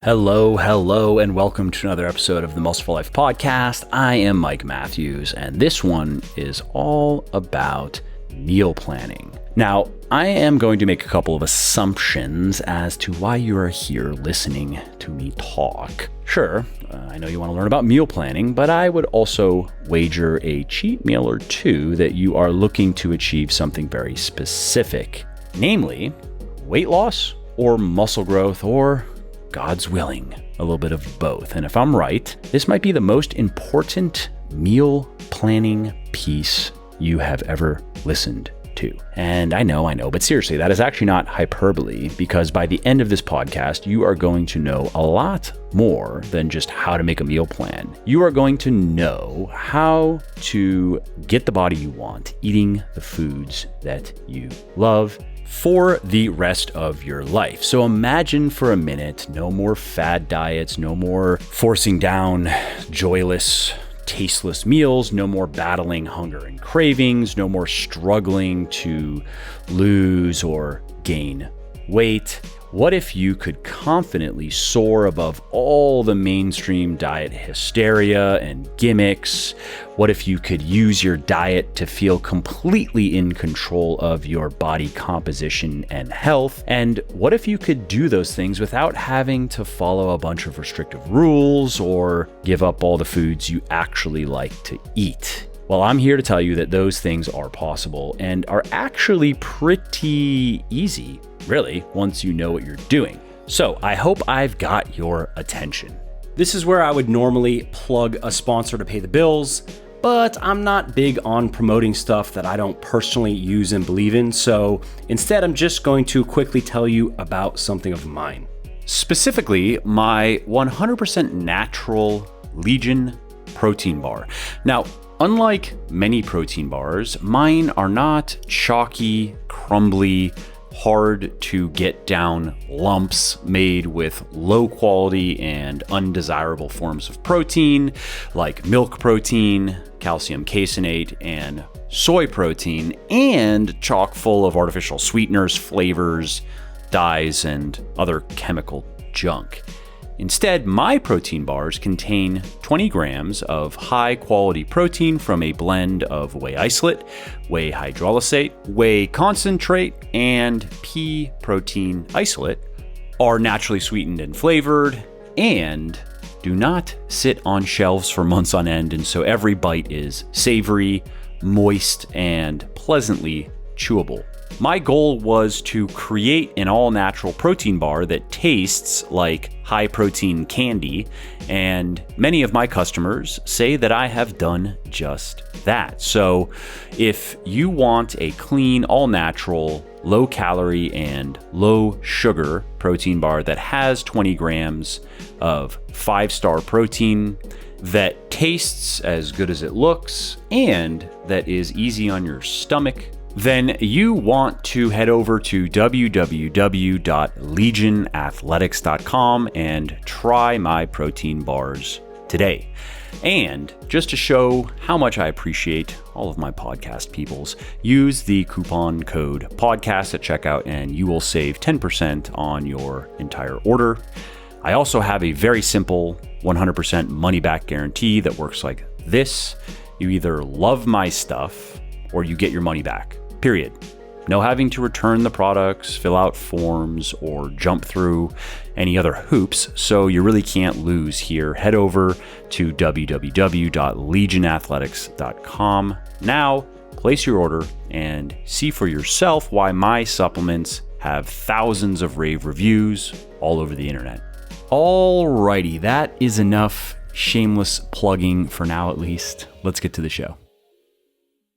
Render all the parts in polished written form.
Hello, and welcome to another episode of the Muscleful Life podcast. I am Mike Matthews, and this one is all about meal planning. Now, I am going to make a couple of assumptions as to why you are here listening to me talk. Sure, I know you want to learn about meal planning, but I would also wager a cheat meal or two that you are looking to achieve something very specific, namely weight loss or muscle growth or God's willing, a little bit of both. And if I'm right, this might be the most important meal planning piece you have ever listened to. And I know, but seriously, that is actually not hyperbole, because by the end of this podcast, you are going to know a lot more than just how to make a meal plan. You are going to know how to get the body you want, eating the foods that you love, for the rest of your life. So imagine for a minute, no more fad diets, no more forcing down joyless, tasteless meals, no more battling hunger and cravings, no more struggling to lose or gain weight. What if you could confidently soar above all the mainstream diet hysteria and gimmicks? What if you could use your diet to feel completely in control of your body composition and health? And what if you could do those things without having to follow a bunch of restrictive rules or give up all the foods you actually like to eat? Well, I'm here to tell you that those things are possible and are actually pretty easy, really, once you know what you're doing. So I hope I've got your attention. This is where I would normally plug a sponsor to pay the bills, but I'm not big on promoting stuff that I don't personally use and believe in. So instead, I'm just going to quickly tell you about something of mine. Specifically, my 100% natural Legion protein bar. Now, unlike many protein bars, mine are not chalky, crumbly, hard to get down lumps made with low quality and undesirable forms of protein like milk protein, calcium caseinate, and soy protein, and chock full of artificial sweeteners, flavors, dyes, and other chemical junk. Instead, my protein bars contain 20 grams of high-quality protein from a blend of whey isolate, whey hydrolysate, whey concentrate, and pea protein isolate, are naturally sweetened and flavored, and do not sit on shelves for months on end, and so every bite is savory, moist, and pleasantly chewable. My goal was to create an all-natural protein bar that tastes like high-protein candy, and many of my customers say that I have done just that. So if you want a clean, all-natural, low-calorie, and low-sugar protein bar that has 20 grams of 5-star protein, that tastes as good as it looks, and that is easy on your stomach, then you want to head over to www.legionathletics.com and try my protein bars today. And just to show how much I appreciate all of my podcast peoples, use the coupon code podcast at checkout and you will save 10% on your entire order. I also have a very simple 100% money back guarantee that works like this. You either love my stuff or you get your money back. Period. No having to return the products, fill out forms, or jump through any other hoops, so you really can't lose here. Head over to www.legionathletics.com now, place your order, and see for yourself why my supplements have thousands of rave reviews all over the internet. Alrighty, that is enough shameless plugging for now at least. Let's get to the show.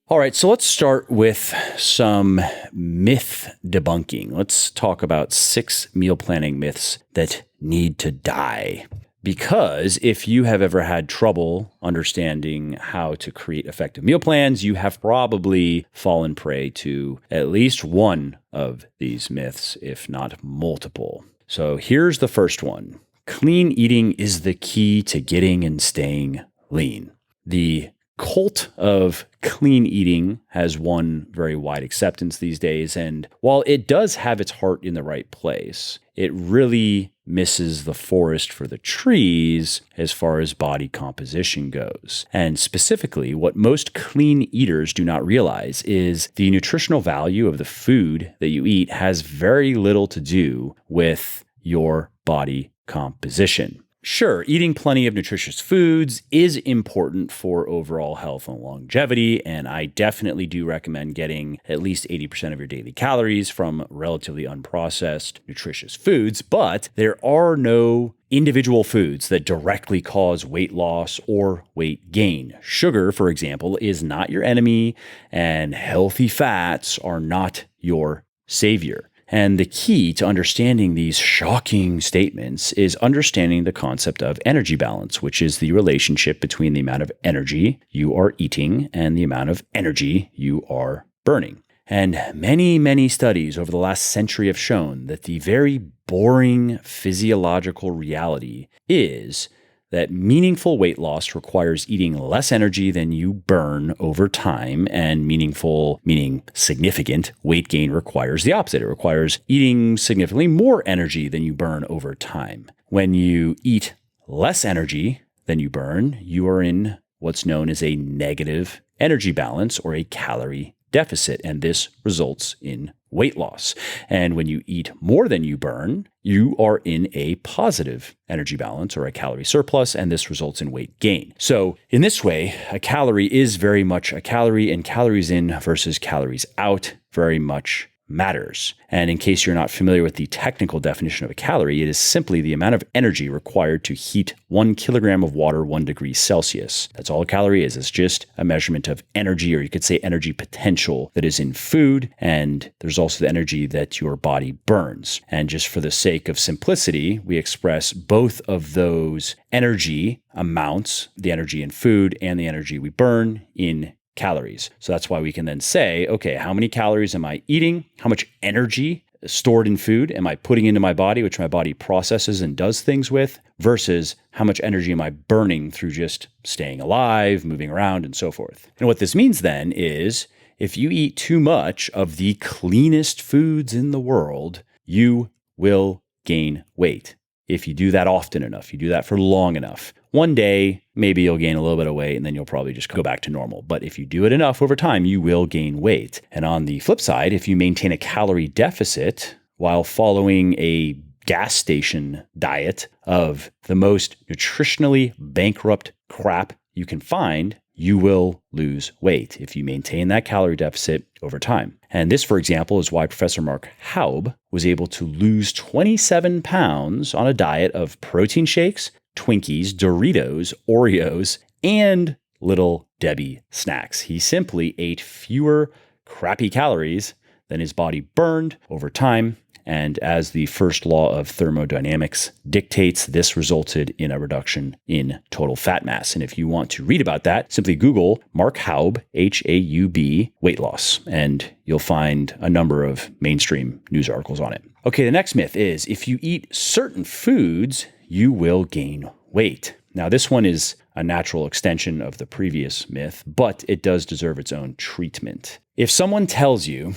All right, so let's start with some myth debunking. Let's talk about 6 meal planning myths that need to die. Because if you have ever had trouble understanding how to create effective meal plans, you have probably fallen prey to at least one of these myths, if not multiple. So here's the first one. Clean eating is the key to getting and staying lean. The cult of clean eating has won very wide acceptance these days, and while it does have its heart in the right place, it really misses the forest for the trees as far as body composition goes. And specifically, what most clean eaters do not realize is the nutritional value of the food that you eat has very little to do with your body composition. Sure, eating plenty of nutritious foods is important for overall health and longevity, and I definitely do recommend getting at least 80% of your daily calories from relatively unprocessed, nutritious foods, but there are no individual foods that directly cause weight loss or weight gain. Sugar, for example, is not your enemy, and healthy fats are not your savior. And the key to understanding these shocking statements is understanding the concept of energy balance, which is the relationship between the amount of energy you are eating and the amount of energy you are burning. And many studies over the last century have shown that the very boring physiological reality is that meaningful weight loss requires eating less energy than you burn over time, and meaningful, meaning significant, weight gain requires the opposite. It requires eating significantly more energy than you burn over time. When you eat less energy than you burn, you are in what's known as a negative energy balance or a calorie deficit, and this results in weight loss. And when you eat more than you burn, you are in a positive energy balance or a calorie surplus, and this results in weight gain. So in this way, a calorie is very much a calorie, and calories in versus calories out very much matters. And in case you're not familiar with the technical definition of a calorie, it is simply the amount of energy required to heat 1 kilogram of water 1 degree Celsius. That's all a calorie is. It's just a measurement of energy, or you could say energy potential, that is in food. And there's also the energy that your body burns. And just for the sake of simplicity, we express both of those energy amounts, the energy in food and the energy we burn, in calories. So that's why we can then say, okay, how many calories am I eating? How much energy stored in food am I putting into my body, which my body processes and does things with, versus how much energy am I burning through just staying alive, moving around, and so forth. And what this means then is if you eat too much of the cleanest foods in the world, you will gain weight. If you do that often enough, you do that for long enough, one day, maybe you'll gain a little bit of weight and then you'll probably just go back to normal. But if you do it enough over time, you will gain weight. And on the flip side, if you maintain a calorie deficit while following a gas station diet of the most nutritionally bankrupt crap you can find, you will lose weight if you maintain that calorie deficit over time. And this, for example, is why Professor Mark Haub was able to lose 27 pounds on a diet of protein shakes, Twinkies, Doritos, Oreos, and Little Debbie snacks. He simply ate fewer crappy calories than his body burned over time. And as the first law of thermodynamics dictates, this resulted in a reduction in total fat mass. And if you want to read about that, simply Google Mark Haub, H-A-U-B, weight loss, and you'll find a number of mainstream news articles on it. Okay, the next myth is if you eat certain foods, you will gain weight. Now, this one is a natural extension of the previous myth, but it does deserve its own treatment. If someone tells you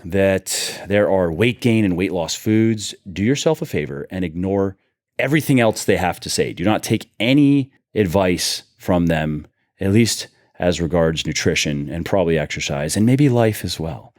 that there are weight gain and weight loss foods, do yourself a favor and ignore everything else they have to say. Do not take any advice from them, at least as regards nutrition and probably exercise and maybe life as well.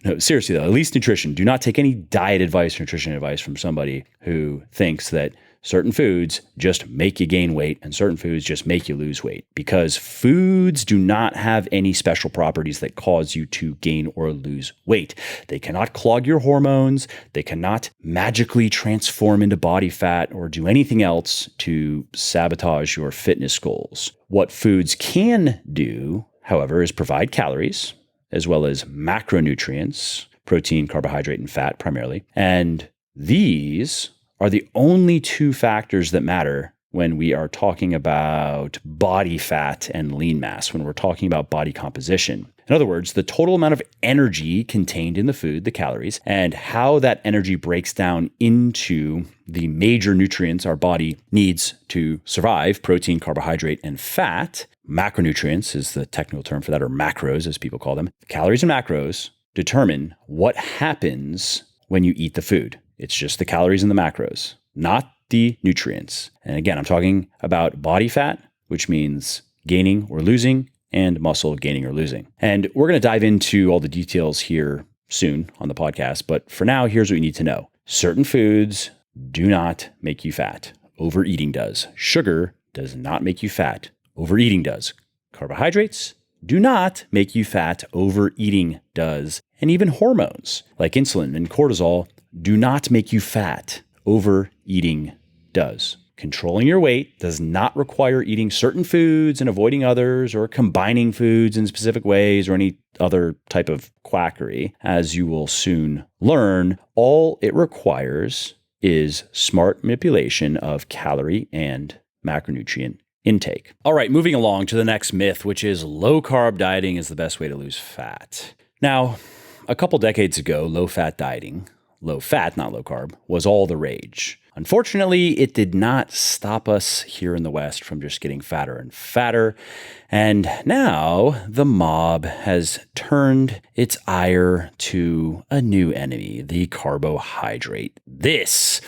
No, seriously though, at least nutrition. Do not take any diet advice, nutrition advice from somebody who thinks that certain foods just make you gain weight and certain foods just make you lose weight, because foods do not have any special properties that cause you to gain or lose weight. They cannot clog your hormones. They cannot magically transform into body fat or do anything else to sabotage your fitness goals. What foods can do, however, is provide calories as well as macronutrients, protein, carbohydrate, and fat primarily. And these are the only two factors that matter when we are talking about body fat and lean mass, when we're talking about body composition. In other words, the total amount of energy contained in the food, the calories, and how that energy breaks down into the major nutrients our body needs to survive, protein, carbohydrate, and fat. Macronutrients is the technical term for that, or macros as people call them. Calories and macros determine what happens when you eat the food. It's just the calories and the macros, not the nutrients. And again, I'm talking about body fat, which means gaining or losing, and muscle gaining or losing. And we're going to dive into all the details here soon on the podcast. But for now, here's what you need to know. Certain foods do not make you fat. Overeating does. Sugar does not make you fat. Overeating does. Carbohydrates do not make you fat. Overeating does. And even hormones like insulin and cortisol do not make you fat. Overeating does. Controlling your weight does not require eating certain foods and avoiding others, or combining foods in specific ways, or any other type of quackery. As you will soon learn, all it requires is smart manipulation of calorie and macronutrient intake. All right, moving along to the next myth, which is low carb dieting is the best way to lose fat. Now, a couple decades ago, low fat dieting, low fat, not low carb, was all the rage. Unfortunately, it did not stop us here in the West from just getting fatter and fatter. And now the mob has turned its ire to a new enemy, the carbohydrate. This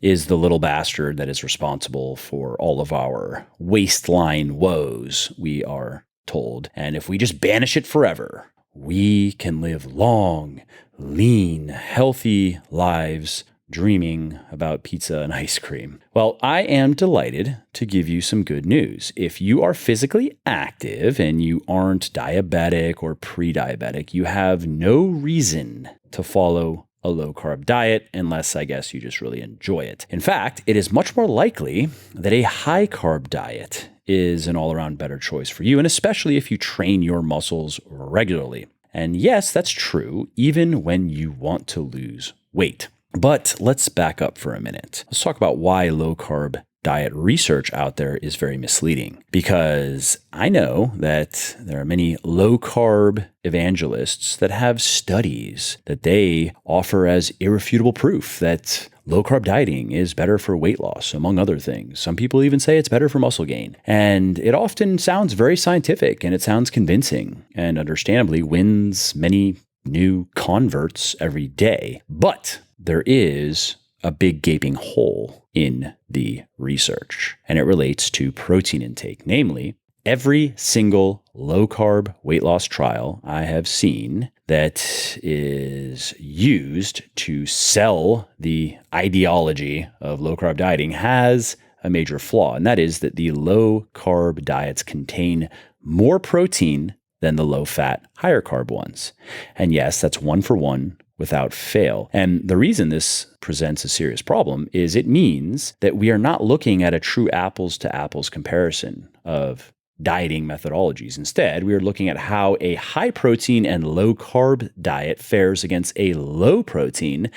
is the little bastard that is responsible for all of our waistline woes, we are told. And if we just banish it forever, we can live long, lean, healthy lives dreaming about pizza and ice cream. Well, I am delighted to give you some good news. If you are physically active and you aren't diabetic or pre-diabetic, you have no reason to follow a low-carb diet unless, I guess, you just really enjoy it. In fact, it is much more likely that a high-carb diet is an all-around better choice for you, and especially if you train your muscles regularly. And yes, that's true, even when you want to lose weight. But let's back up for a minute. Let's talk about why low-carb diet research out there is very misleading. Because I know that there are many low-carb evangelists that have studies that they offer as irrefutable proof that low-carb dieting is better for weight loss, among other things. Some people even say it's better for muscle gain. And it often sounds very scientific and it sounds convincing and understandably wins many new converts every day. But there is a big gaping hole in the research, and it relates to protein intake. Namely, every single low-carb weight loss trial I have seen that is used to sell the ideology of low-carb dieting has a major flaw, and that is that the low-carb diets contain more protein than the low-fat, higher-carb ones. And yes, that's one for one without fail. And the reason this presents a serious problem is it means that we are not looking at a true apples to apples comparison of dieting methodologies. Instead, we are looking at how a high protein and low carb diet fares against a low protein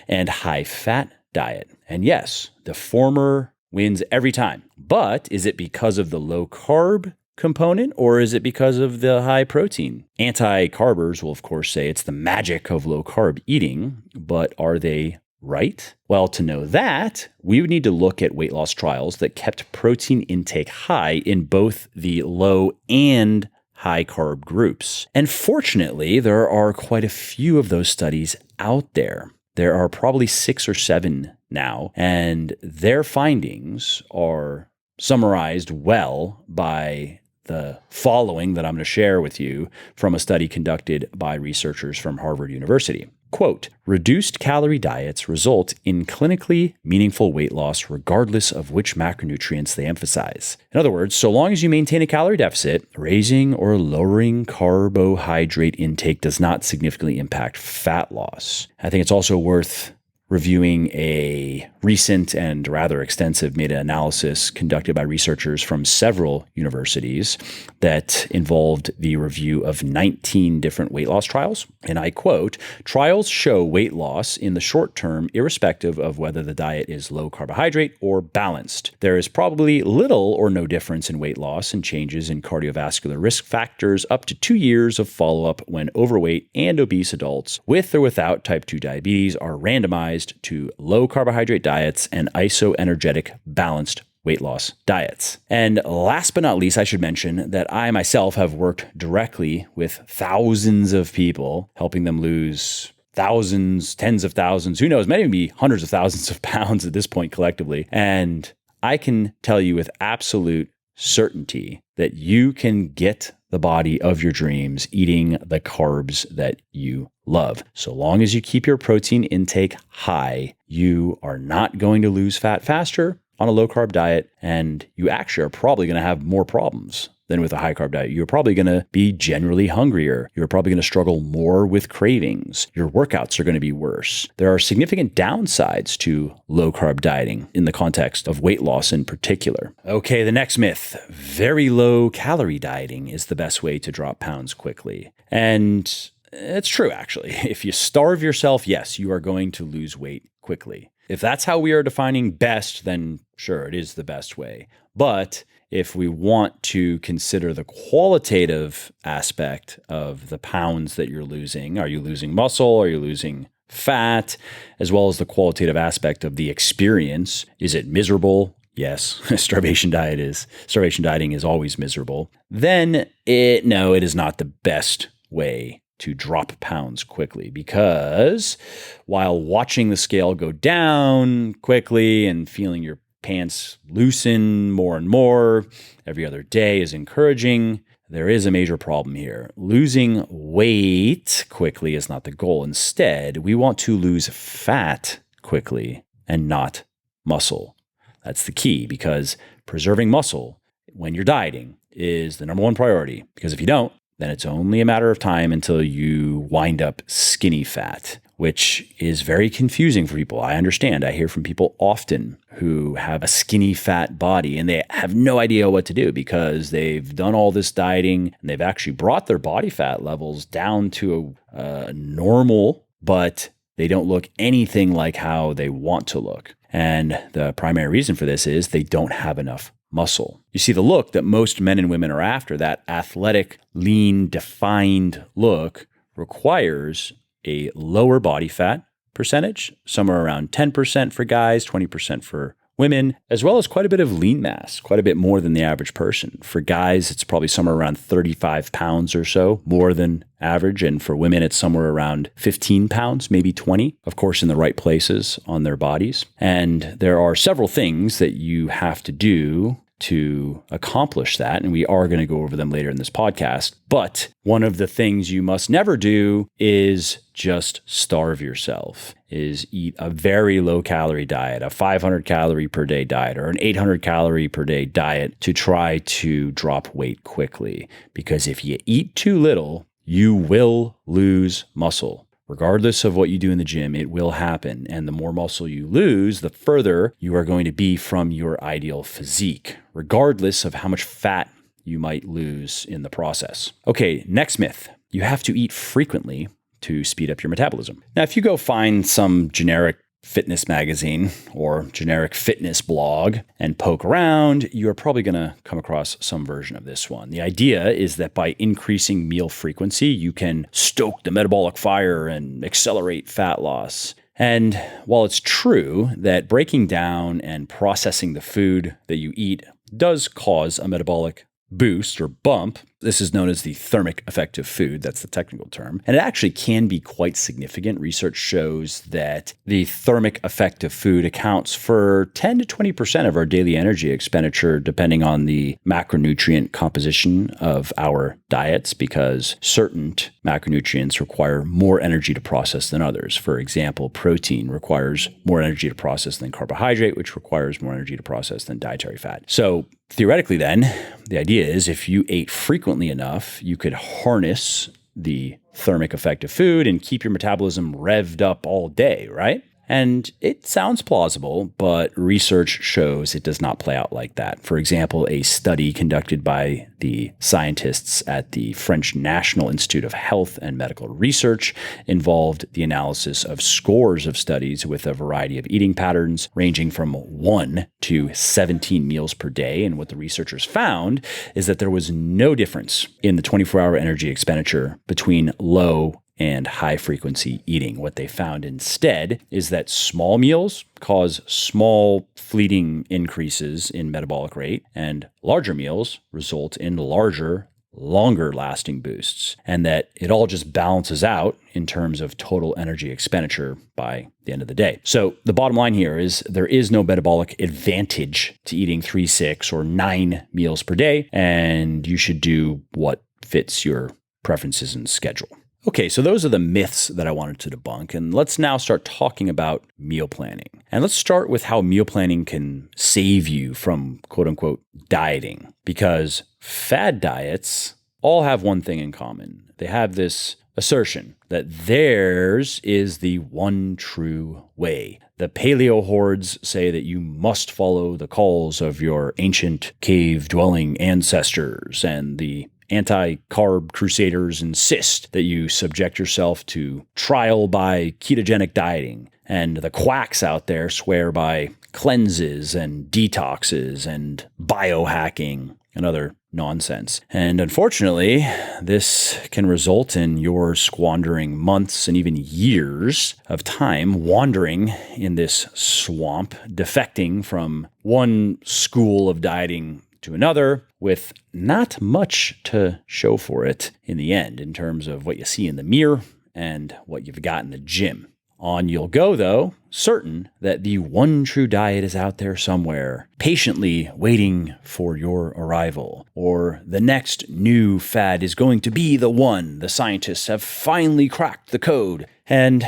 and high fat diet. And yes, the former wins every time. But is it because of the low carb component, or is it because of the high protein? Anti-carbers will, of course, say it's the magic of low-carb eating, but are they right? Well, to know that, we would need to look at weight loss trials that kept protein intake high in both the low and high-carb groups. And fortunately, there are quite a few of those studies out there. There are probably 6 or 7 now, and their findings are summarized well by the following that I'm going to share with you from a study conducted by researchers from Harvard University. Quote, reduced calorie diets result in clinically meaningful weight loss regardless of which macronutrients they emphasize. In other words, so long as you maintain a calorie deficit, raising or lowering carbohydrate intake does not significantly impact fat loss. I think it's also worth reviewing a recent and rather extensive meta-analysis conducted by researchers from several universities that involved the review of 19 different weight loss trials. And I quote, trials show weight loss in the short term, irrespective of whether the diet is low carbohydrate or balanced. There is probably little or no difference in weight loss and changes in cardiovascular risk factors up to 2 years of follow-up when overweight and obese adults with or without type 2 diabetes are randomized to low carbohydrate diets and isoenergetic balanced weight loss diets. And last but not least, I should mention that I myself have worked directly with thousands of people, helping them lose thousands, tens of thousands, who knows, maybe hundreds of thousands of pounds at this point collectively. And I can tell you with absolute certainty that you can get the body of your dreams eating the carbs that you love. So long as you keep your protein intake high, you are not going to lose fat faster on a low carb diet, and you actually are probably going to have more problems than with a high carb diet. You're probably going to be generally hungrier. You're probably going to struggle more with cravings. Your workouts are going to be worse. There are significant downsides to low carb dieting in the context of weight loss in particular. Okay, the next myth, very low calorie dieting is the best way to drop pounds quickly. And it's true, actually. If you starve yourself, yes, you are going to lose weight quickly. If that's how we are defining best, then sure, it is the best way. But if we want to consider the qualitative aspect of the pounds that you're losing, are you losing muscle? Are you losing fat? As well as the qualitative aspect of the experience. Is it miserable? Yes, starvation dieting is always miserable. Then it is not the best way to drop pounds quickly, because while watching the scale go down quickly and feeling your pants loosen more and more every other day is encouraging, there is a major problem here. Losing weight quickly is not the goal. Instead, we want to lose fat quickly and not muscle. That's the key, because preserving muscle when you're dieting is the number one priority, because if you don't, then it's only a matter of time until you wind up skinny fat, which is very confusing for people. I understand. I hear from people often who have a skinny fat body and they have no idea what to do because they've done all this dieting and they've actually brought their body fat levels down to a normal, but they don't look anything like how they want to look. And the primary reason for this is they don't have enough muscle. You see, the look that most men and women are after, that athletic, lean, defined look, requires a lower body fat percentage, somewhere around 10% for guys, 20% for women, as well as quite a bit of lean mass, quite a bit more than the average person. For guys, it's probably somewhere around 35 pounds or so, more than average. And for women, it's somewhere around 15 pounds, maybe 20, of course, in the right places on their bodies. And there are several things that you have to do to accomplish that, and we are going to go over them later in this podcast. But one of the things you must never do is just starve yourself, is eat a very low calorie diet, a 500 calorie per day diet or an 800 calorie per day diet to try to drop weight quickly. Because if you eat too little, you will lose muscle. Regardless of what you do in the gym, it will happen. And the more muscle you lose, the further you are going to be from your ideal physique, regardless of how much fat you might lose in the process. Okay, next myth. You have to eat frequently to speed up your metabolism. Now, if you go find some generic fitness magazine or generic fitness blog and poke around, you're probably going to come across some version of this one. The idea is that by increasing meal frequency, you can stoke the metabolic fire and accelerate fat loss. And while it's true that breaking down and processing the food that you eat does cause a metabolic boost or bump, this is known as the thermic effect of food. That's the technical term. And it actually can be quite significant. Research shows that the thermic effect of food accounts for 10 to 20% of our daily energy expenditure, depending on the macronutrient composition of our diets, because certain macronutrients require more energy to process than others. For example, protein requires more energy to process than carbohydrate, which requires more energy to process than dietary fat. So theoretically then, the idea is if you ate frequently enough, you could harness the thermic effect of food and keep your metabolism revved up all day, right? And it sounds plausible, but research shows it does not play out like that. For example, a study conducted by the scientists at the French National Institute of Health and Medical Research involved the analysis of scores of studies with a variety of eating patterns ranging from 1 to 17 meals per day. And what the researchers found is that there was no difference in the 24-hour energy expenditure between low and high frequency eating. What they found instead is that small meals cause small fleeting increases in metabolic rate, and larger meals result in larger longer lasting boosts, and that it all just balances out in terms of total energy expenditure by the end of the day. So the bottom line here is there is no metabolic advantage to eating 3, 6, or 9 meals per day, and you should do what fits your preferences and schedule. Okay, so those are the myths that I wanted to debunk, and let's now start talking about meal planning. And let's start with how meal planning can save you from quote unquote dieting, because fad diets all have one thing in common. They have this assertion that theirs is the one true way. The paleo hordes say that you must follow the calls of your ancient cave-dwelling ancestors, and the anti-carb crusaders insist that you subject yourself to trial by ketogenic dieting. And the quacks out there swear by cleanses and detoxes and biohacking and other nonsense. And unfortunately, this can result in your squandering months and even years of time wandering in this swamp, defecting from one school of dieting to another, with not much to show for it in the end in terms of what you see in the mirror and what you've got in the gym. On you'll go, though, certain that the one true diet is out there somewhere, patiently waiting for your arrival, or the next new fad is going to be the one. The scientists have finally cracked the code. And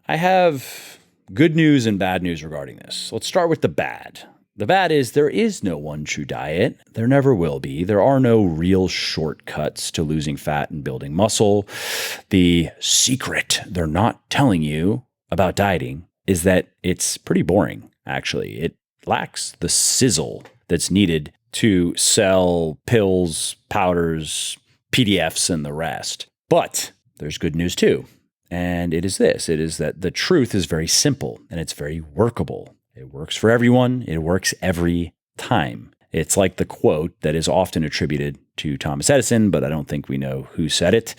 I have good news and bad news regarding this. Let's start with the bad. The bad is there is no one true diet. There never will be. There are no real shortcuts to losing fat and building muscle. The secret they're not telling you about dieting is that it's pretty boring, actually. It lacks the sizzle that's needed to sell pills, powders, PDFs, and the rest. But there's good news too. And it is this. It is that the truth is very simple and it's very workable. It works for everyone. It works every time. It's like the quote that is often attributed to Thomas Edison, but I don't think we know who said it.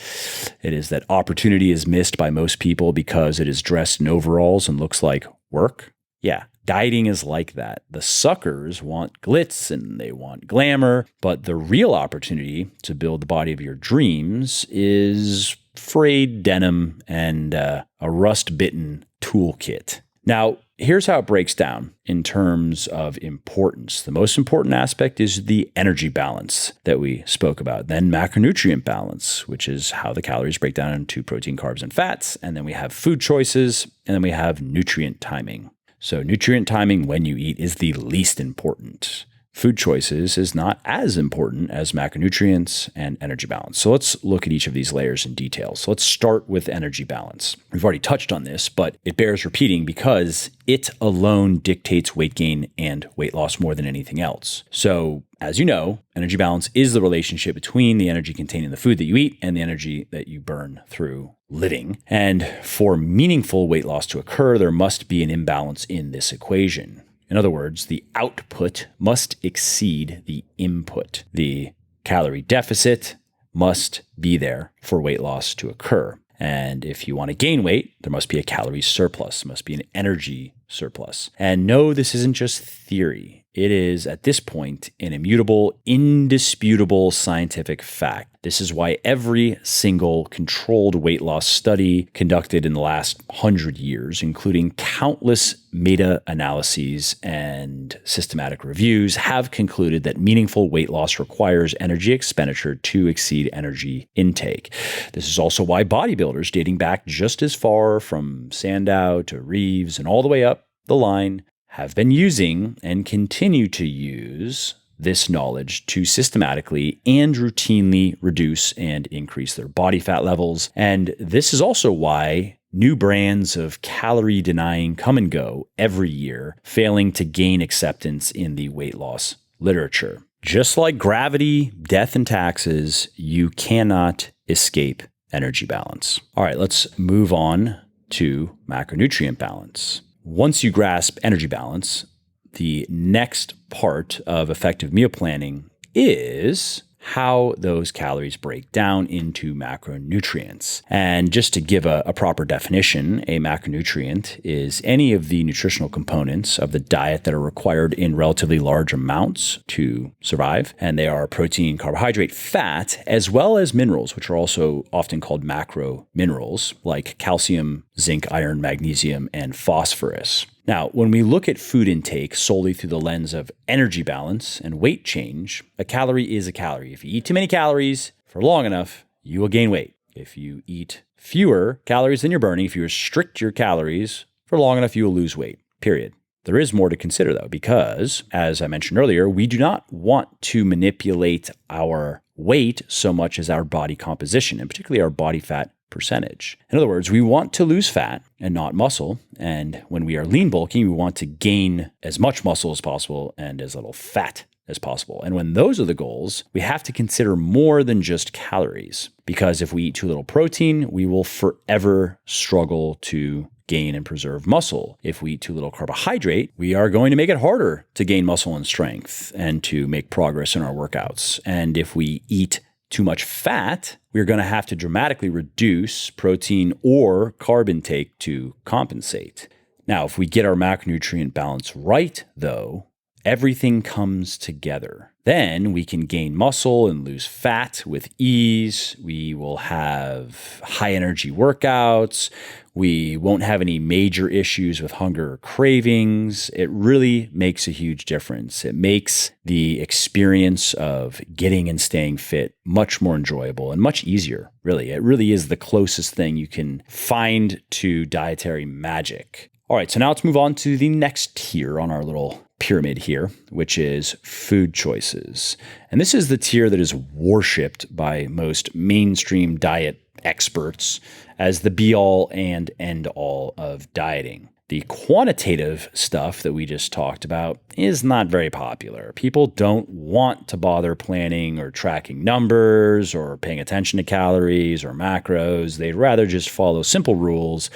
It is that opportunity is missed by most people because it is dressed in overalls and looks like work. Yeah, dieting is like that. The suckers want glitz and they want glamour, but the real opportunity to build the body of your dreams is frayed denim and a rust-bitten toolkit. Now, here's how it breaks down in terms of importance. The most important aspect is the energy balance that we spoke about. Then macronutrient balance, which is how the calories break down into protein, carbs, and fats. And then we have food choices, and then we have nutrient timing. So nutrient timing when you eat is the least important. Food choices is not as important as macronutrients and energy balance. So let's look at each of these layers in detail. So let's start with energy balance. We've already touched on this, but it bears repeating because it alone dictates weight gain and weight loss more than anything else. So as you know, energy balance is the relationship between the energy contained in the food that you eat and the energy that you burn through living. And for meaningful weight loss to occur, there must be an imbalance in this equation. In other words, the output must exceed the input. The calorie deficit must be there for weight loss to occur. And if you want to gain weight, there must be a calorie surplus, there must be an energy surplus. And no, this isn't just theory. It is, at this point, an immutable, indisputable scientific fact. This is why every single controlled weight loss study conducted in the last 100 years, including countless meta-analyses and systematic reviews, have concluded that meaningful weight loss requires energy expenditure to exceed energy intake. This is also why bodybuilders dating back just as far from Sandow to Reeves and all the way up the line have been using and continue to use this knowledge to systematically and routinely reduce and increase their body fat levels. And this is also why new brands of calorie denying come and go every year, failing to gain acceptance in the weight loss literature. Just like gravity, death, and taxes, you cannot escape energy balance. All right, let's move on to macronutrient balance. Once you grasp energy balance, the next part of effective meal planning is how those calories break down into macronutrients. And just to give a proper definition, a macronutrient is any of the nutritional components of the diet that are required in relatively large amounts to survive. And they are protein, carbohydrate, fat, as well as minerals, which are also often called macro minerals, like calcium, zinc, iron, magnesium, and phosphorus. Now, when we look at food intake solely through the lens of energy balance and weight change, a calorie is a calorie. If you eat too many calories for long enough, you will gain weight. If you eat fewer calories than you're burning, if you restrict your calories for long enough, you will lose weight, period. There is more to consider, though, because, as I mentioned earlier, we do not want to manipulate our weight so much as our body composition, and particularly our body fat percentage. In other words, we want to lose fat and not muscle. And when we are lean bulking, we want to gain as much muscle as possible and as little fat as possible. And when those are the goals, we have to consider more than just calories. Because if we eat too little protein, we will forever struggle to gain and preserve muscle. If we eat too little carbohydrate, we are going to make it harder to gain muscle and strength and to make progress in our workouts. And if we eat too much fat, we're going to have to dramatically reduce protein or carb intake to compensate. Now, if we get our macronutrient balance right, though, everything comes together. Then we can gain muscle and lose fat with ease. We will have high energy workouts. We won't have any major issues with hunger or cravings. It really makes a huge difference. It makes the experience of getting and staying fit much more enjoyable and much easier, really. It really is the closest thing you can find to dietary magic. All right, so now let's move on to the next tier on our little pyramid here, which is food choices. And this is the tier that is worshipped by most mainstream diet experts as the be-all and end-all of dieting. The quantitative stuff that we just talked about is not very popular. People don't want to bother planning or tracking numbers or paying attention to calories or macros. They'd rather just follow simple rules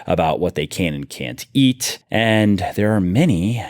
about what they can and can't eat. And there are many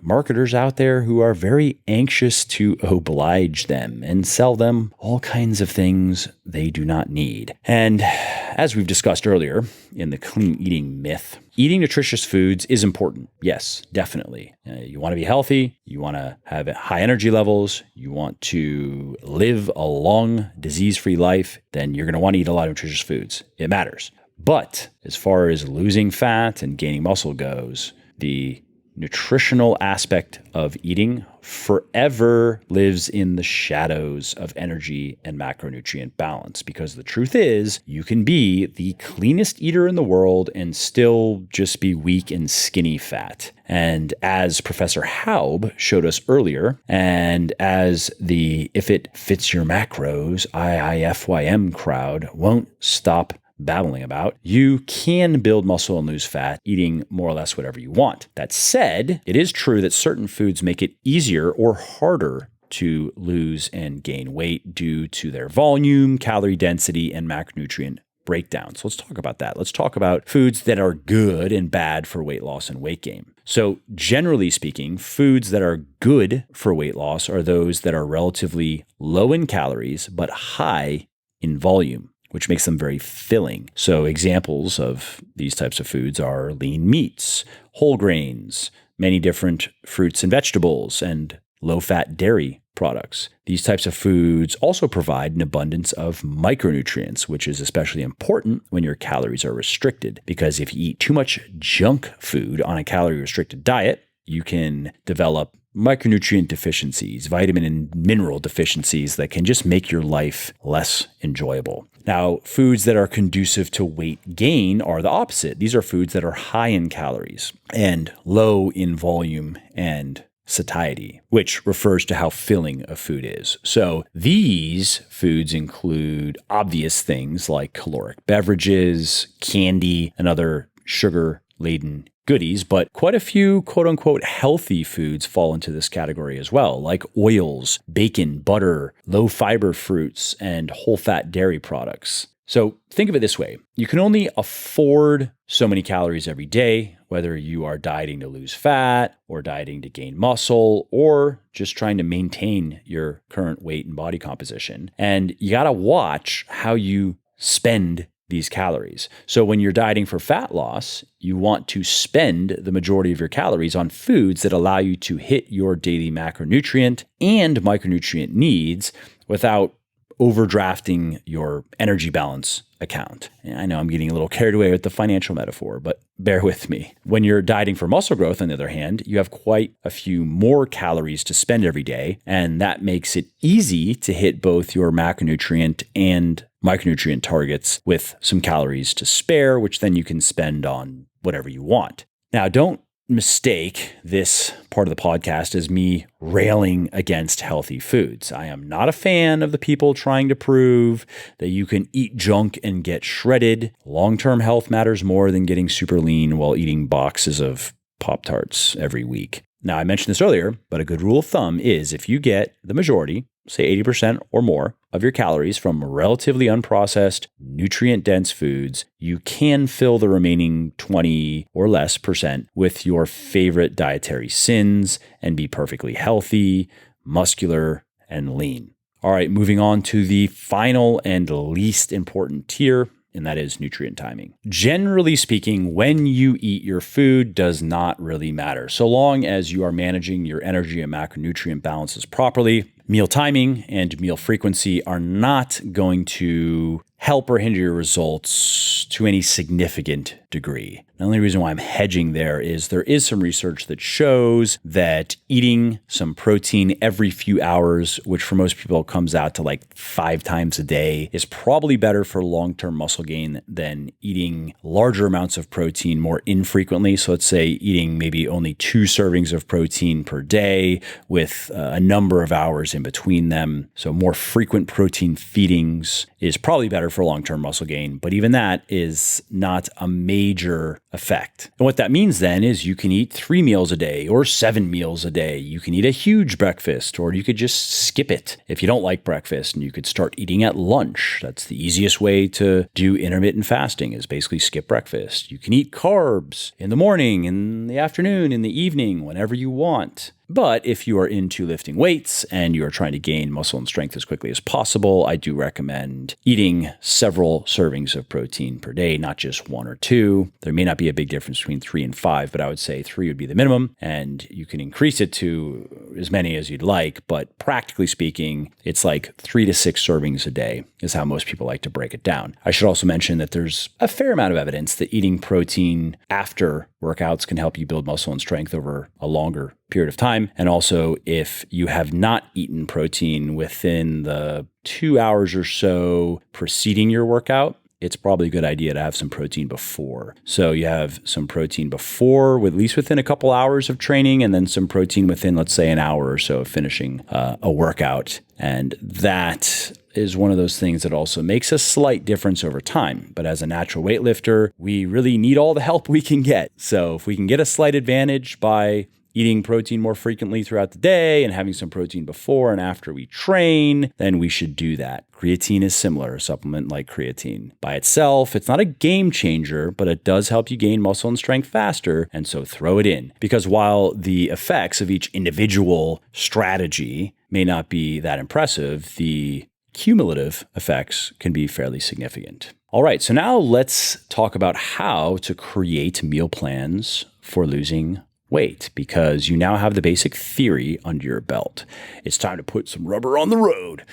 marketers out there who are very anxious to oblige them and sell them all kinds of things they do not need. And as we've discussed earlier in the clean eating myth, eating nutritious foods is important. Yes, definitely. You want to be healthy. You want to have high energy levels. You want to live a long, disease-free life. Then you're going to want to eat a lot of nutritious foods. It matters. But as far as losing fat and gaining muscle goes, the nutritional aspect of eating forever lives in the shadows of energy and macronutrient balance, because the truth is you can be the cleanest eater in the world and still just be weak and skinny fat. And as Professor Haub showed us earlier, and as the If It Fits Your Macros IIFYM crowd won't stop babbling about, you can build muscle and lose fat eating more or less whatever you want. That said, it is true that certain foods make it easier or harder to lose and gain weight due to their volume, calorie density, and macronutrient breakdown. So let's talk about that. Let's talk about foods that are good and bad for weight loss and weight gain. So generally speaking, foods that are good for weight loss are those that are relatively low in calories but high in volume, which makes them very filling. So examples of these types of foods are lean meats, whole grains, many different fruits and vegetables, and low-fat dairy products. These types of foods also provide an abundance of micronutrients, which is especially important when your calories are restricted, because if you eat too much junk food on a calorie-restricted diet, you can develop micronutrient deficiencies, vitamin and mineral deficiencies that can just make your life less enjoyable. Now, foods that are conducive to weight gain are the opposite. These are foods that are high in calories and low in volume and satiety, which refers to how filling a food is. So these foods include obvious things like caloric beverages, candy, and other sugar-laden goodies, but quite a few quote-unquote healthy foods fall into this category as well, like oils, bacon, butter, low-fiber fruits, and whole-fat dairy products. So think of it this way. You can only afford so many calories every day, whether you are dieting to lose fat or dieting to gain muscle or just trying to maintain your current weight and body composition. And you got to watch how you spend these calories. So when you're dieting for fat loss, you want to spend the majority of your calories on foods that allow you to hit your daily macronutrient and micronutrient needs without overdrafting your energy balance account. And I know I'm getting a little carried away with the financial metaphor, but bear with me. When you're dieting for muscle growth, on the other hand, you have quite a few more calories to spend every day, and that makes it easy to hit both your macronutrient and micronutrient targets with some calories to spare, which then you can spend on whatever you want. Now, don't mistake this part of the podcast as me railing against healthy foods. I am not a fan of the people trying to prove that you can eat junk and get shredded. Long-term health matters more than getting super lean while eating boxes of Pop-Tarts every week. Now, I mentioned this earlier, but a good rule of thumb is if you get the majority, say 80% or more of your calories from relatively unprocessed, nutrient-dense foods, you can fill the remaining 20 or less percent with your favorite dietary sins and be perfectly healthy, muscular, and lean. All right, moving on to the final and least important tier, and that is nutrient timing. Generally speaking, when you eat your food does not really matter. So long as you are managing your energy and macronutrient balances properly, meal timing and meal frequency are not going to help or hinder your results to any significant degree. The only reason why I'm hedging there is some research that shows that eating some protein every few hours, which for most people comes out to like 5 times a day, is probably better for long-term muscle gain than eating larger amounts of protein more infrequently. So let's say eating maybe only 2 servings of protein per day with a number of hours in between them. So more frequent protein feedings is probably better for long-term muscle gain, but even that is not a major effect. And what that means then is you can eat 3 meals a day or 7 meals a day. You can eat a huge breakfast, or you could just skip it if you don't like breakfast, and you could start eating at lunch. That's the easiest way to do intermittent fasting, is basically skip breakfast. You can eat carbs in the morning, in the afternoon, in the evening, whenever you want. But if you are into lifting weights and you are trying to gain muscle and strength as quickly as possible, I do recommend eating several servings of protein per day, not just 1 or 2. There may not be a big difference between 3 and 5, but I would say 3 would be the minimum, and you can increase it to as many as you'd like. But practically speaking, it's like 3 to 6 servings a day is how most people like to break it down. I should also mention that there's a fair amount of evidence that eating protein after workouts can help you build muscle and strength over a longer period of time. And also, if you have not eaten protein within the 2 hours or so preceding your workout, it's probably a good idea to have some protein before. So you have some protein before, at least within a couple hours of training, and then some protein within, let's say, an hour or so of finishing a workout. And that is one of those things that also makes a slight difference over time. But as a natural weightlifter, we really need all the help we can get. So if we can get a slight advantage by eating protein more frequently throughout the day and having some protein before and after we train, then we should do that. Creatine is similar, a supplement like creatine. By itself, it's not a game changer, but it does help you gain muscle and strength faster, and so throw it in. Because while the effects of each individual strategy may not be that impressive, the cumulative effects can be fairly significant. All right, so now let's talk about how to create meal plans for losing weight, because you now have the basic theory under your belt. It's time to put some rubber on the road.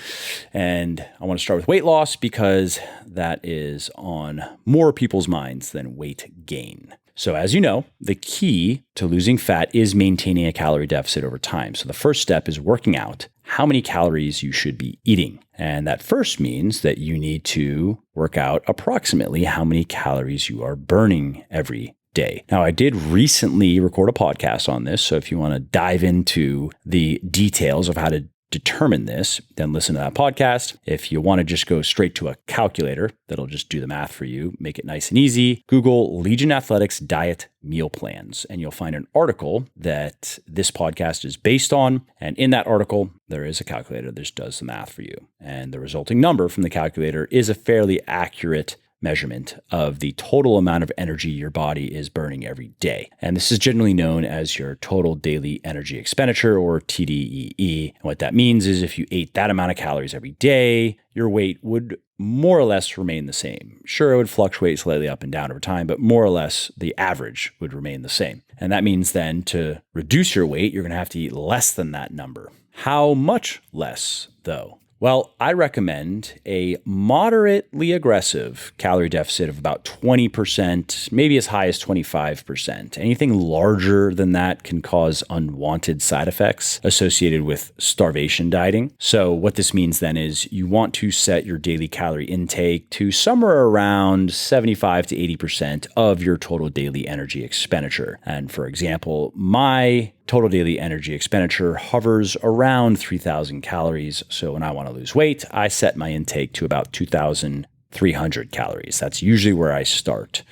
And I want to start with weight loss because that is on more people's minds than weight gain. So as you know, the key to losing fat is maintaining a calorie deficit over time. So the first step is working out how many calories you should be eating. And that first means that you need to work out approximately how many calories you are burning every day. Now, I did recently record a podcast on this, so if you want to dive into the details of how to determine this, then listen to that podcast. If you want to just go straight to a calculator that'll just do the math for you, make it nice and easy, Google Legion Athletics Diet Meal Plans, and you'll find an article that this podcast is based on. And in that article, there is a calculator that just does the math for you. And the resulting number from the calculator is a fairly accurate measurement of the total amount of energy your body is burning every day. And this is generally known as your total daily energy expenditure, or TDEE. And what that means is if you ate that amount of calories every day, your weight would more or less remain the same. Sure, it would fluctuate slightly up and down over time, but more or less the average would remain the same. And that means then to reduce your weight, you're going to have to eat less than that number. How much less, though? Well, I recommend a moderately aggressive calorie deficit of about 20%, maybe as high as 25%. Anything larger than that can cause unwanted side effects associated with starvation dieting. So what this means then is you want to set your daily calorie intake to somewhere around 75 to 80% of your total daily energy expenditure. And for example, my total daily energy expenditure hovers around 3,000 calories. So when I want to lose weight, I set my intake to about 2,300 calories. That's usually where I start.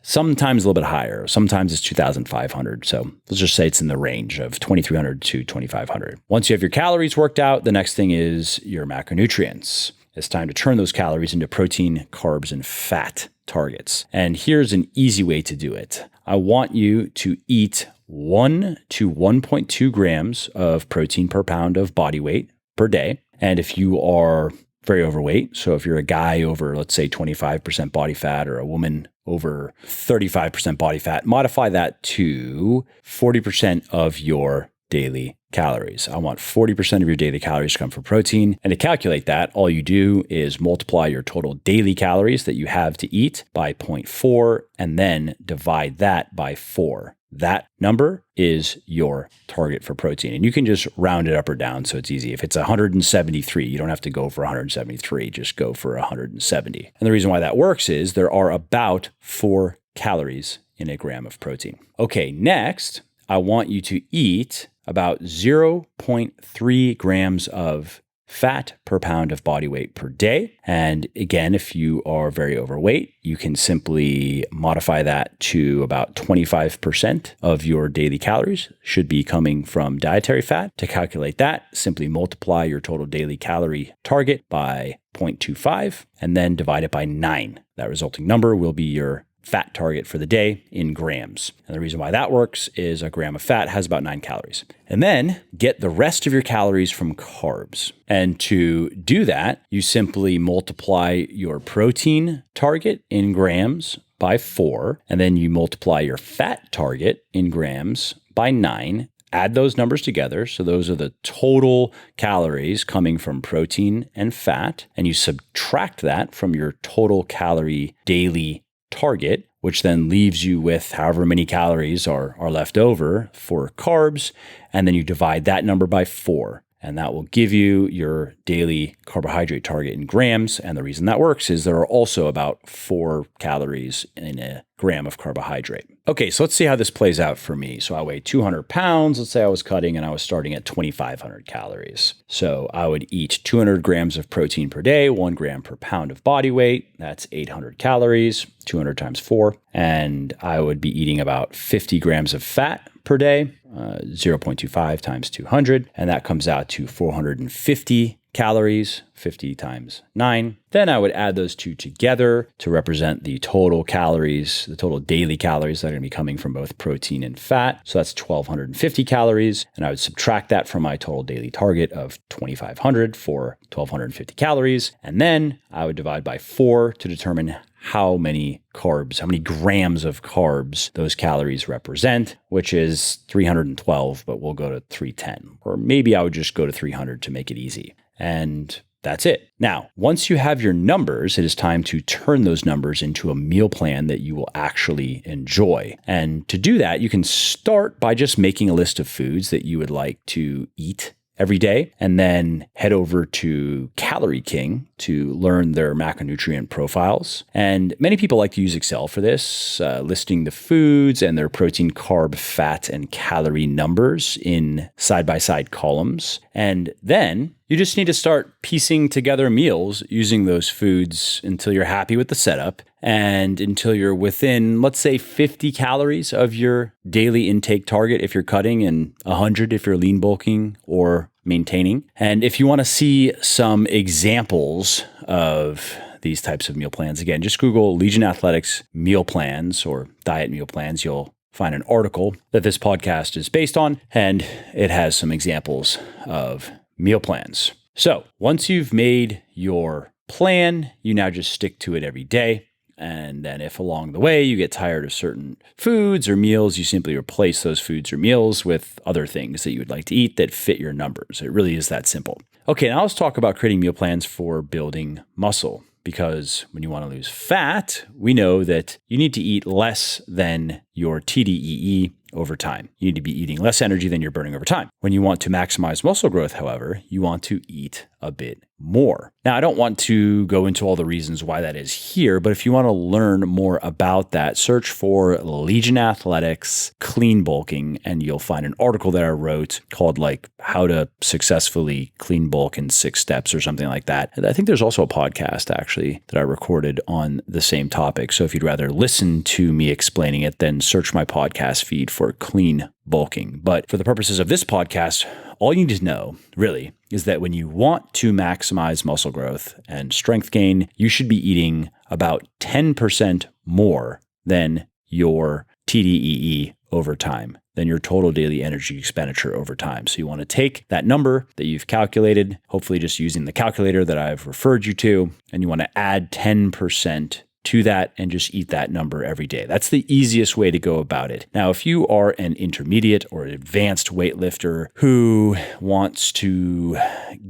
Sometimes a little bit higher. Sometimes it's 2,500. So let's just say it's in the range of 2,300 to 2,500. Once you have your calories worked out, the next thing is your macronutrients. It's time to turn those calories into protein, carbs, and fat targets. And here's an easy way to do it. I want you to eat 1 to 1.2 grams of protein per pound of body weight per day. And if you are very overweight, so if you're a guy over, let's say, 25% body fat, or a woman over 35% body fat, modify that to 40% of your daily calories. I want 40% of your daily calories to come from protein. And to calculate that, all you do is multiply your total daily calories that you have to eat by 0.4 and then divide that by 4. That number is your target for protein. And you can just round it up or down so it's easy. If it's 173, you don't have to go for 173, just go for 170. And the reason why that works is there are about 4 calories in a gram of protein. Okay, next, I want you to eat about 0.3 grams of fat per pound of body weight per day. And again, if you are very overweight, you can simply modify that to about 25% of your daily calories should be coming from dietary fat. To calculate that, simply multiply your total daily calorie target by 0.25 and then divide it by 9. That resulting number will be your fat target for the day in grams. And the reason why that works is a gram of fat has about 9 calories. And then get the rest of your calories from carbs. And to do that, you simply multiply your protein target in grams by 4, and then you multiply your fat target in grams by 9. Add those numbers together. So those are the total calories coming from protein and fat. And you subtract that from your total calorie daily target, which then leaves you with however many calories are left over for carbs. And then you divide that number by 4. And that will give you your daily carbohydrate target in grams. And the reason that works is there are also about 4 calories in a gram of carbohydrate. Okay, so let's see how this plays out for me. So I weigh 200 pounds. Let's say I was cutting and I was starting at 2,500 calories. So I would eat 200 grams of protein per day, 1 gram per pound of body weight. That's 800 calories, 200 times 4. And I would be eating about 50 grams of fat per day, 0.25 times 200, and that comes out to 450 calories, 50 times 9. Then I would add those two together to represent the total calories, the total daily calories that are going to be coming from both protein and fat. So that's 1,250 calories. And I would subtract that from my total daily target of 2,500 for 1,250 calories. And then I would divide by 4 to determine how many carbs, how many grams of carbs those calories represent, which is 312, but we'll go to 310. Or maybe I would just go to 300 to make it easy. And that's it. Now, once you have your numbers, it is time to turn those numbers into a meal plan that you will actually enjoy. And to do that, you can start by just making a list of foods that you would like to eat every day, and then head over to Calorie King to learn their macronutrient profiles. And many people like to use Excel for this, listing the foods and their protein, carb, fat, and calorie numbers in side-by-side columns. And then you just need to start piecing together meals using those foods until you're happy with the setup and until you're within, let's say, 50 calories of your daily intake target if you're cutting, and 100 if you're lean bulking or maintaining. And if you want to see some examples of these types of meal plans. Again, just Google Legion Athletics meal plans or diet meal plans. You'll find an article that this podcast is based on, and it has some examples of meal plans. So once you've made your plan, you now just stick to it every day. And then if along the way you get tired of certain foods or meals, you simply replace those foods or meals with other things that you would like to eat that fit your numbers. It really is that simple. Okay, now let's talk about creating meal plans for building muscle. Because when you want to lose fat, we know that you need to eat less than your TDEE over time. You need to be eating less energy than you're burning over time. When you want to maximize muscle growth, however, you want to eat a bit more. Now, I don't want to go into all the reasons why that is here, but if you want to learn more about that, search for Legion Athletics clean bulking, and you'll find an article that I wrote called How to Successfully Clean Bulk in 6 Steps or something like that. And I think there's also a podcast actually that I recorded on the same topic. So if you'd rather listen to me explaining it, then search my podcast feed for clean bulking. But for the purposes of this podcast, all you need to know really is that when you want to maximize muscle growth and strength gain, you should be eating about 10% more than your TDEE over time, than your total daily energy expenditure over time. So you want to take that number that you've calculated, hopefully just using the calculator that I've referred you to, and you want to add 10% to that and just eat that number every day. That's the easiest way to go about it. Now, if you are an intermediate or an advanced weightlifter who wants to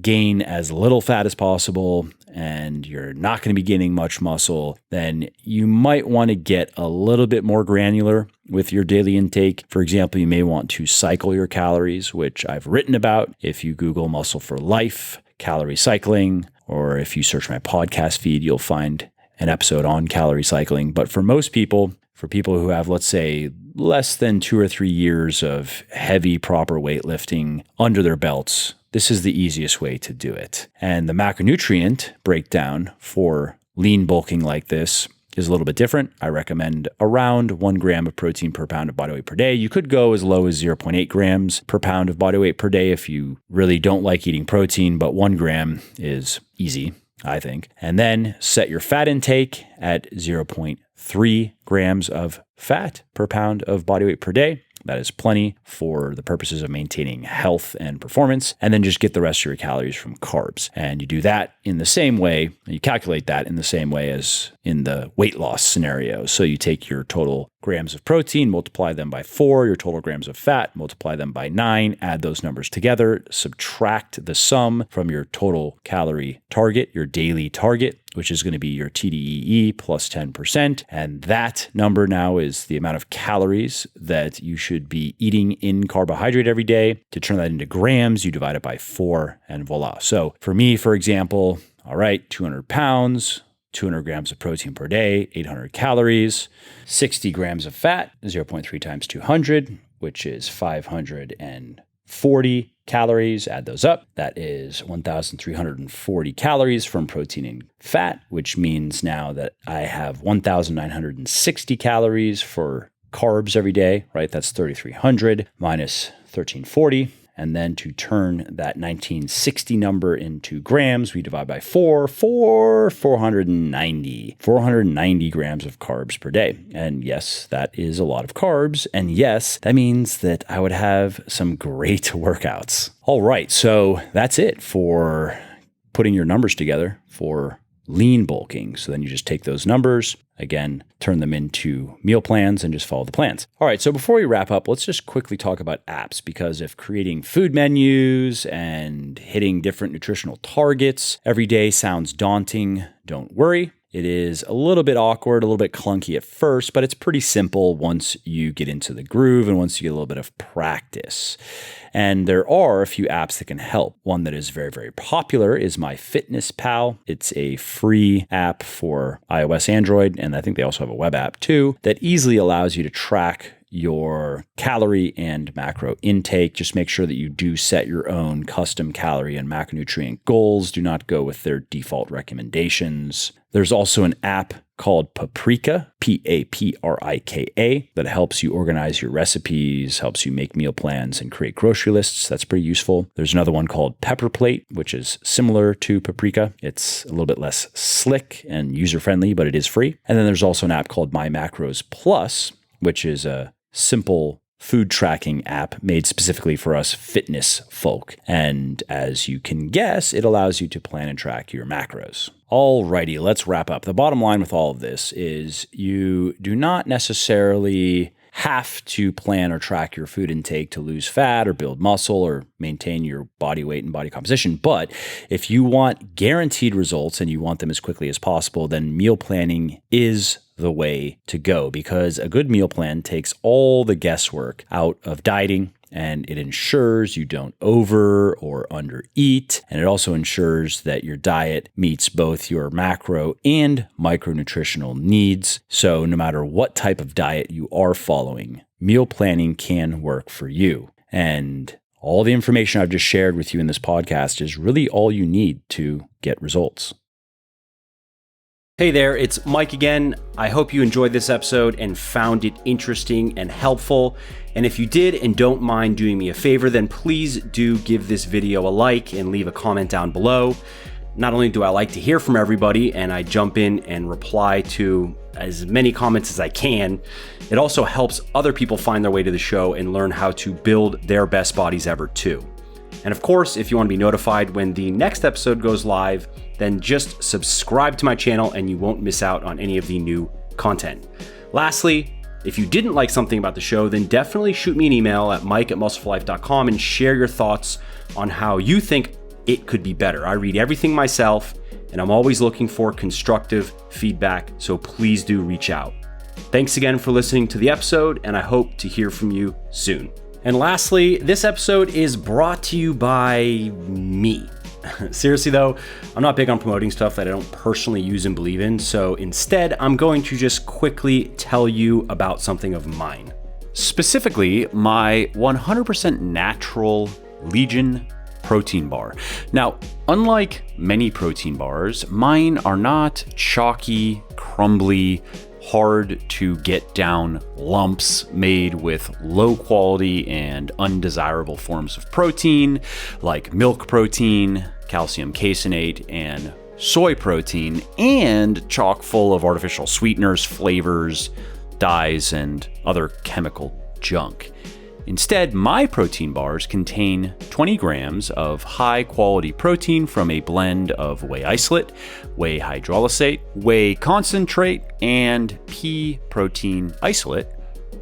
gain as little fat as possible and you're not going to be gaining much muscle, then you might want to get a little bit more granular with your daily intake. For example, you may want to cycle your calories, which I've written about. If you Google Muscle for Life, calorie cycling, or if you search my podcast feed, you'll find an episode on calorie cycling. But for most people, for people who have, let's say, less than 2 or 3 years of heavy, proper weightlifting under their belts, this is the easiest way to do it. And the macronutrient breakdown for lean bulking like this is a little bit different. I recommend around 1 gram of protein per pound of body weight per day. You could go as low as 0.8 grams per pound of body weight per day if you really don't like eating protein, but 1 gram is easy, I think. And then set your fat intake at 0.3 grams of fat per pound of body weight per day. That is plenty for the purposes of maintaining health and performance. And then just get the rest of your calories from carbs. And you do that in the same way, you calculate that in the same way as in the weight loss scenario. So you take your total grams of protein, multiply them by 4, your total grams of fat, multiply them by 9, add those numbers together, subtract the sum from your total calorie target, your daily target, which is going to be your TDEE plus 10%. And that number now is the amount of calories that you should be eating in carbohydrate every day. To turn that into grams, you divide it by 4 and voila. So for me, for example, all right, 200 pounds, 200 grams of protein per day, 800 calories, 60 grams of fat, 0.3 times 200, which is 540 calories. Add those up. That is 1,340 calories from protein and fat, which means now that I have 1,960 calories for carbs every day, right? That's 3,300 minus 1,340. And then to turn that 1960 number into grams, we divide by 490 grams of carbs per day. And yes, that is a lot of carbs. And yes, that means that I would have some great workouts. All right, so that's it for putting your numbers together for lean bulking. So then you just take those numbers, again, turn them into meal plans and just follow the plans. All right, so before we wrap up, let's just quickly talk about apps, because if creating food menus and hitting different nutritional targets every day sounds daunting, don't worry. It is a little bit awkward, a little bit clunky at first, but it's pretty simple once you get into the groove and once you get a little bit of practice. And there are a few apps that can help. One that is very, very popular is MyFitnessPal. It's a free app for iOS, Android, and I think they also have a web app too, that easily allows you to track your calorie and macro intake. Just make sure that you do set your own custom calorie and macronutrient goals. Do not go with their default recommendations. There's also an app called Paprika, Paprika, that helps you organize your recipes, helps you make meal plans and create grocery lists. That's pretty useful. There's another one called Pepper Plate, which is similar to Paprika. It's a little bit less slick and user-friendly, but it is free. And then there's also an app called My Macros Plus, which is a simple food tracking app made specifically for us fitness folk. And as you can guess, it allows you to plan and track your macros. Alrighty, let's wrap up. The bottom line with all of this is you do not necessarily have to plan or track your food intake to lose fat or build muscle or maintain your body weight and body composition. But if you want guaranteed results and you want them as quickly as possible, then meal planning is the way to go, because a good meal plan takes all the guesswork out of dieting, and it ensures you don't over or under eat. And it also ensures that your diet meets both your macro and micronutritional needs. So no matter what type of diet you are following, meal planning can work for you. And all the information I've just shared with you in this podcast is really all you need to get results. Hey there, it's Mike again. I hope you enjoyed this episode and found it interesting and helpful. And if you did and don't mind doing me a favor, then please do give this video a like and leave a comment down below. Not only do I like to hear from everybody and I jump in and reply to as many comments as I can, it also helps other people find their way to the show and learn how to build their best bodies ever too. And of course, if you want to be notified when the next episode goes live, then just subscribe to my channel and you won't miss out on any of the new content. Lastly, if you didn't like something about the show, then definitely shoot me an email at mike@muscleforlife.com and share your thoughts on how you think it could be better. I read everything myself and I'm always looking for constructive feedback, so please do reach out. Thanks again for listening to the episode, and I hope to hear from you soon. And lastly, this episode is brought to you by me. Seriously though, I'm not big on promoting stuff that I don't personally use and believe in, so instead I'm going to just quickly tell you about something of mine. Specifically, my 100% natural Legion protein bar. Now, unlike many protein bars, mine are not chalky, crumbly, hard to get down lumps made with low quality and undesirable forms of protein like milk protein, calcium caseinate, and soy protein, and chock full of artificial sweeteners, flavors, dyes, and other chemical junk. Instead, my protein bars contain 20 grams of high-quality protein from a blend of whey isolate, whey hydrolysate, whey concentrate, and pea protein isolate,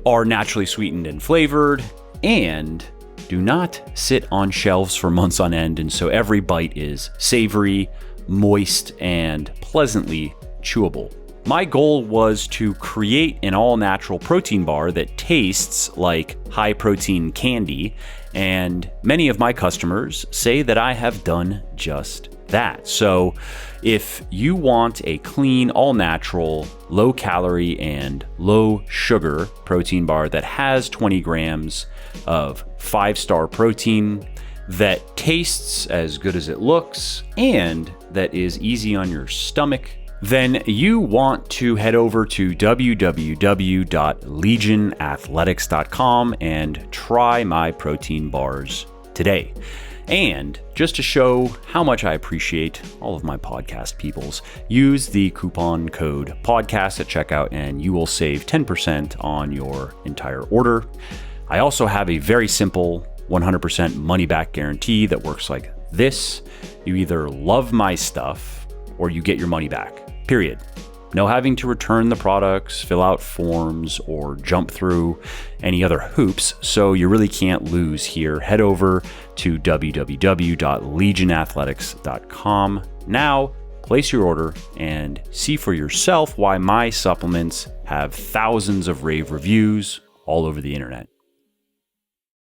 are naturally sweetened and flavored, and do not sit on shelves for months on end, and so every bite is savory, moist, and pleasantly chewable. My goal was to create an all-natural protein bar that tastes like high-protein candy, and many of my customers say that I have done just that. So if you want a clean, all-natural, low-calorie, and low-sugar protein bar that has 20 grams of 5-star protein, that tastes as good as it looks, and that is easy on your stomach, then you want to head over to www.legionathletics.com and try my protein bars today. And just to show how much I appreciate all of my podcast peoples, use the coupon code podcast at checkout and you will save 10% on your entire order. I also have a very simple 100% money back guarantee that works like this. You either love my stuff or you get your money back. Period. No having to return the products, fill out forms, or jump through any other hoops, so you really can't lose here. Head over to www.legionathletics.com now, place your order, and see for yourself why my supplements have thousands of rave reviews all over the internet.